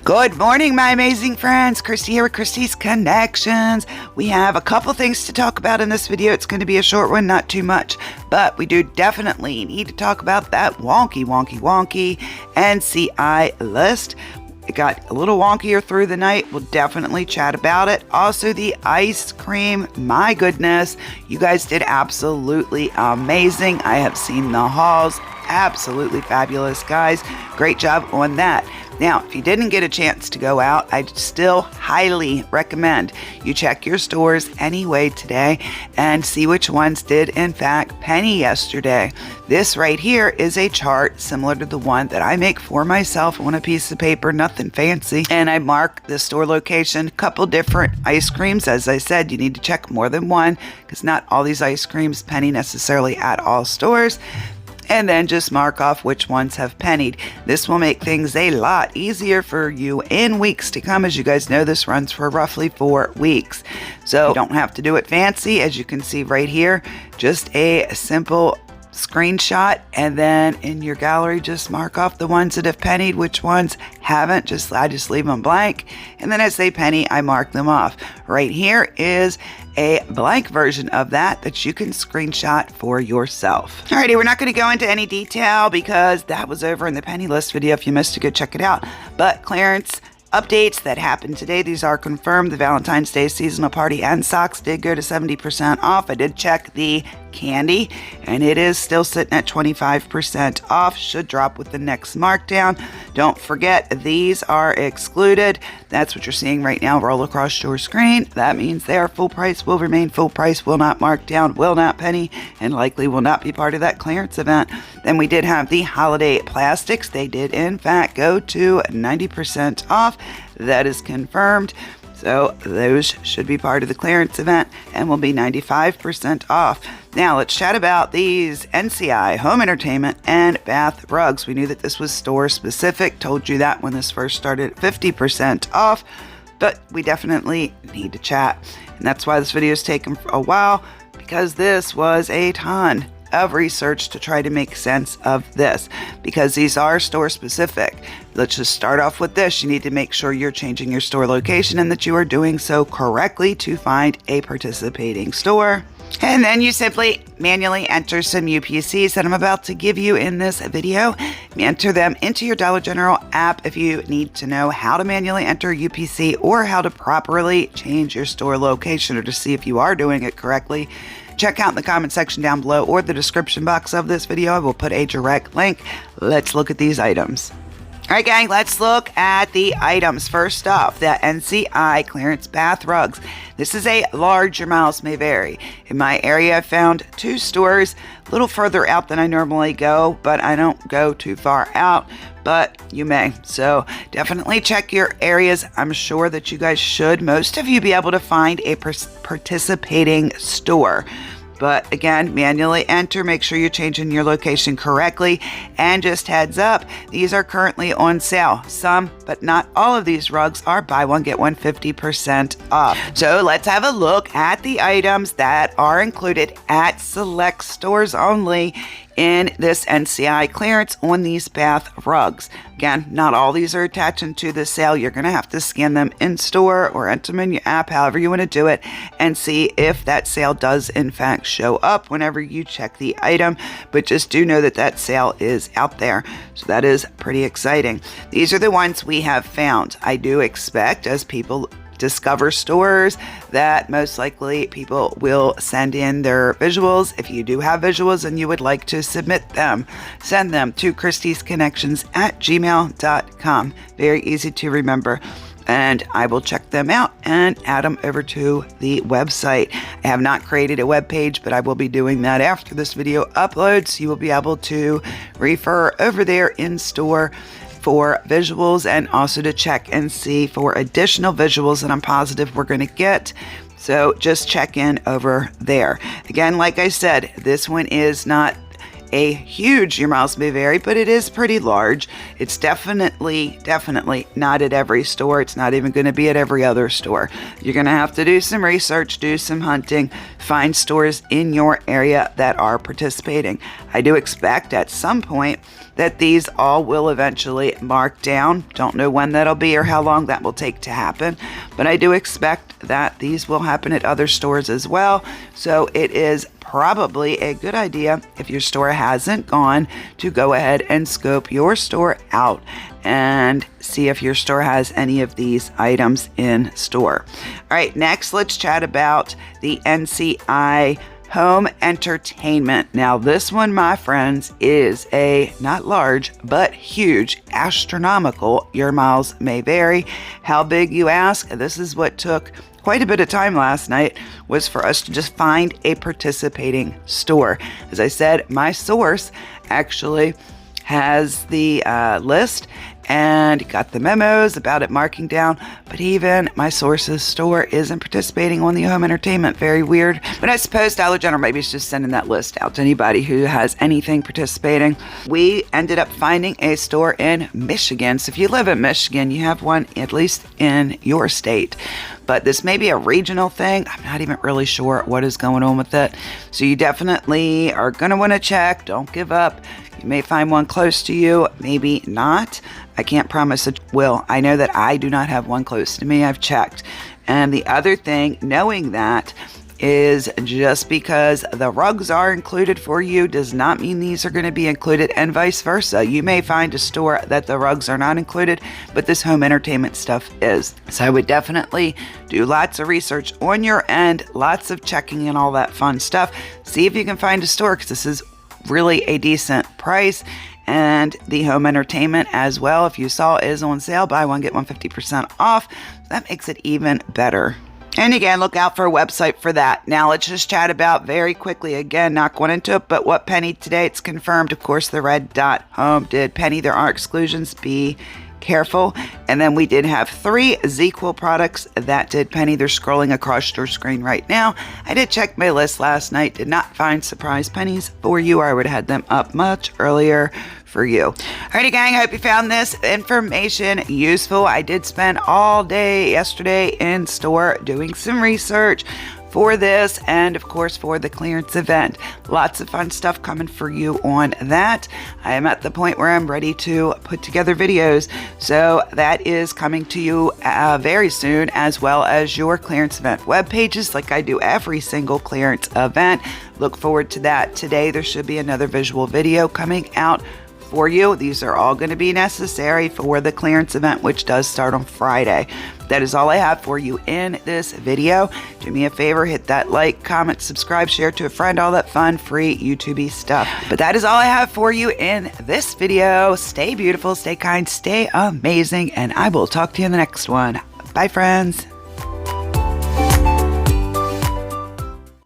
Good morning, my amazing friends. Kristie here with Kristie's Connections. We have a couple things to talk about in this video. It's going to be a short one, not too much, but we do definitely need to talk about that wonky NCI list. It got a little wonkier through the night. We'll definitely chat about it. Also, the ice cream. My goodness, you guys did absolutely amazing. I have seen the hauls. Absolutely fabulous, guys. Great job on that. Now, if you didn't get a chance to go out, I'd still highly recommend you check your stores anyway today and see which ones did in fact penny yesterday. This right here is a chart similar to the one that I make for myself on a piece of paper, nothing fancy. And I mark the store location, couple different ice creams. As I said, you need to check more than one because not all these ice creams penny necessarily at all stores. And then just mark off which ones have pennied. This will make things a lot easier for you in weeks to come. As you guys know, this runs for roughly 4 weeks. So you don't have to do it fancy. As you can see right here, just a simple screenshot, and then in your gallery just mark off the ones that have pennied, which ones haven't. I just leave them blank, and then as they penny I mark them off. Right here is a blank version of that you can screenshot for yourself. Alrighty, we're not going to go into any detail because that was over in the penny list video. If you missed it, go check it out. But clearance updates that happened today, these are confirmed. The Valentine's Day seasonal party and socks did go to 70% off. I did check the candy and it is still sitting at 25% off. Should drop with the next markdown. Don't forget, these are excluded. That's what you're seeing right now roll across your screen. That means they are full price, will remain full price, will not mark down, will not penny, and likely will not be part of that clearance event. Then we did have the holiday plastics. They did in fact go to 90% off. That is confirmed. So those should be part of the clearance event and will be 95% off. Now let's chat about these NCI home entertainment and bath rugs. We knew that this was store specific. Told you that when this first started at 50% off, but we definitely need to chat. And that's why this video is taking a while, because this was a ton of research to try to make sense of this, because these are store specific. Let's just start off with this. You need to make sure you're changing your store location and that you are doing so correctly to find a participating store. And then you simply manually enter some UPCs that I'm about to give you in this video. Enter them into your Dollar General app if you need to know how to manually enter a UPC or how to properly change your store location, or to see if you are doing it correctly. Check out in the comment section down below or the description box of this video. I will put a direct link. Let's look at these items. All right, gang, let's look at the items. First off, the NCI clearance bath rugs. This is a large. Your miles may vary. In my area, I found 2 stores a little further out than I normally go, but I don't go too far out, but you may. So definitely check your areas. I'm sure that you guys should, most of you, be able to find a participating store. But again, manually enter, make sure you're changing your location correctly. And just heads up, these are currently on sale. Some, but not all of these rugs are buy one, get one 50% off. So let's have a look at the items that are included at select stores only in this NCI clearance on these bath rugs. Again, not all these are attaching to the sale. You're going to have to scan them in store or enter them in your app, however you want to do it, and see if that sale does in fact show up whenever you check the item. But just do know that that sale is out there. So that is pretty exciting. These are the ones we have found. I do expect, as people discover stores, that most likely people will send in their visuals. If you do have visuals and you would like to submit them, send them to kristiesconnections@gmail.com. Very easy to remember. And I will check them out and add them over to the website. I have not created a web page, but I will be doing that after this video uploads. You will be able to refer over there in store for visuals, and also to check and see for additional visuals that I'm positive we're going to get. So just check in over there. Again, like I said, this one is not a huge Your Miles May Vary, but it is pretty large. It's definitely not at every store. It's not even going to be at every other store. You're going to have to do some research, do some hunting, find stores in your area that are participating. I do expect at some point that these all will eventually mark down. Don't know when that'll be or how long that will take to happen, but I do expect that these will happen at other stores as well. So it is probably a good idea, if your store hasn't gone, to go ahead and scope your store out and see if your store has any of these items in store. All right, next let's chat about the NCI home entertainment. Now this one, my friends, is a not large but huge, astronomical Your Miles May Vary. How big, you ask? This is what took quite a bit of time last night, was for us to just find a participating store. As I said, my source actually has the list and got the memos about it marking down, but even my source's store isn't participating on the home entertainment. Very weird. But I suppose Dollar General maybe is just sending that list out to anybody who has anything participating. We ended up finding a store in Michigan. So if you live in Michigan, you have one at least in your state. But this may be a regional thing. I'm not even really sure what is going on with it. So you definitely are going to want to check. Don't give up. You may find one close to you, maybe not. I can't promise it will. I know that I do not have one close to me. I've checked. And the other thing, knowing that, is just because the rugs are included for you does not mean these are going to be included, and vice versa. You may find a store that the rugs are not included, but this home entertainment stuff is. So I would definitely do lots of research on your end, lots of checking and all that fun stuff. See if you can find a store, because this is really a decent price. And the home entertainment as well, if you saw, is on sale. Buy one, get one 50% off. That makes it even better. And again, look out for a website for that. Now let's just chat about very quickly, again, not going into it, but what Penny today. It's confirmed, of course, the red dot home did Penny. There are exclusions. Be careful. And then we did have 3 ZQL products that did Penny. They're scrolling across your screen right now. I did check my list last night, did not find surprise pennies for you, or I would have had them up much earlier for you. Alrighty, gang, I hope you found this information useful. I did spend all day yesterday in store doing some research for this, and of course for the clearance event. Lots of fun stuff coming for you on that. I am at the point where I'm ready to put together videos, so that is coming to you very soon, as well as your clearance event web pages, like I do every single clearance event. Look forward to that. Today there should be another visual video coming out for you. These are all going to be necessary for the clearance event, which does start on Friday. That is all I have for you in this video. Do me a favor, hit that like, comment, subscribe, share to a friend, all that fun, free YouTube stuff. But that is all I have for you in this video. Stay beautiful, stay kind, stay amazing, and I will talk to you in the next one. Bye, friends.